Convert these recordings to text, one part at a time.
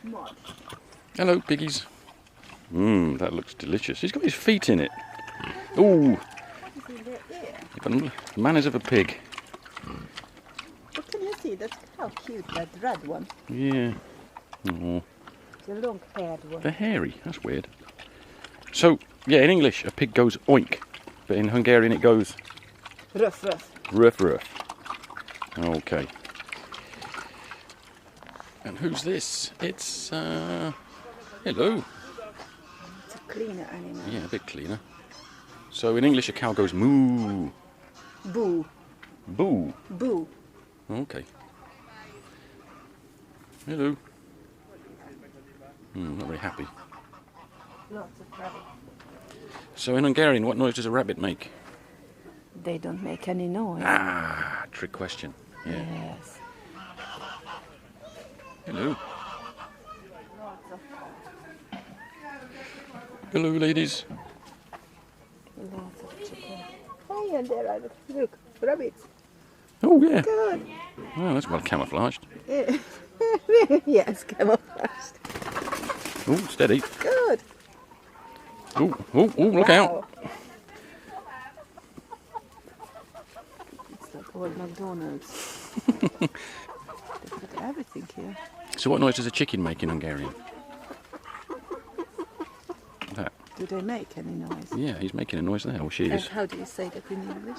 Mud. Hello, piggies. That looks delicious. He's got his feet in it. Ooh. What is in their ear? The manners of a pig. What can you see? That's how cute that red one. Yeah. Oh. The long-haired one. They're hairy. That's weird. So, yeah, in English, a pig goes oink. But in Hungarian, it goes... Ruff, ruff. Ruff, ruff. Okay. And who's this? It's, hello. It's a cleaner animal. Yeah, a bit cleaner. So in English, a cow goes moo. Boo. Boo. Boo. Okay. Hello. Not very happy. Lots of rabbits. So in Hungarian, what noise does a rabbit make? They don't make any noise. Ah, trick question. Yeah. Yes. Hello. Hello, ladies. Lots of chicken. Hey, and there are, look, rabbits. Oh, yeah. Good. Oh, that's well camouflaged. Yes, camouflaged. Oh, steady. Good. Oh, look out. It's like old McDonald's. They put everything here. So what noise does a chicken make in Hungarian? That. Do they make any noise? Yeah, he's making a noise there, or she And is. how do you say that in English?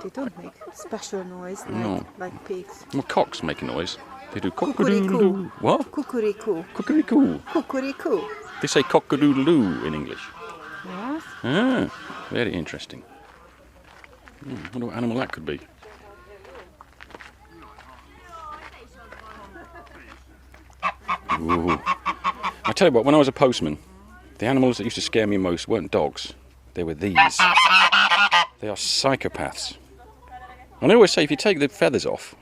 They don't make special noise No. like pigs. Well, cocks make a noise. They do Cuckoo. cock-a-doodle-doo. What? Cuckoo. Cock-a-doodle-doo. Cuckoo. They say cock-a-doodle-doo in English. Yes. Ah, very interesting. Wonder what animal that could be. Ooh. I tell you what, when I was a postman, the animals that used to scare me most weren't dogs. They were these. They are psychopaths. And I always say, if you take the feathers off,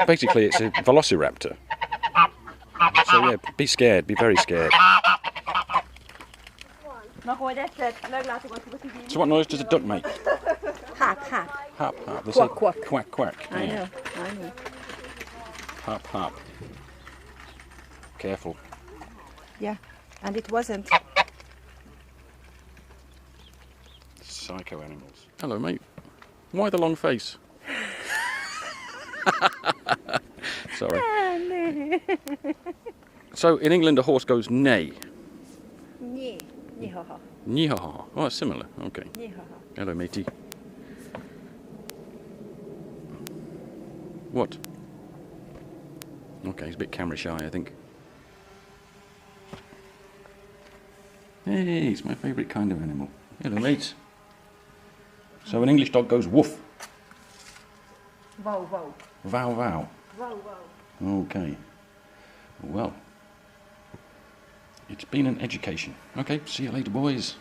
basically it's a velociraptor. So yeah, be scared, be very scared. So what noise does a duck make? Hap, hap. Hap, hap. They Quack, say quack. Quack, quack. I Yeah. know. Hap, hap. Careful. Yeah, and it wasn't. Psycho animals. Hello, mate. Why the long face? Sorry. So in England, a horse goes neigh. Nihaha. Nihaha. Oh, that's similar. Okay. Nihaha. Hello, matey. What? Okay, he's a bit camera shy, I think. Hey, it's my favourite kind of animal. Hello, mate. So an English dog goes woof. Wow, wow. Vow, vow. Wow, wow. Okay. Well, it's been an education. Okay, see you later, boys.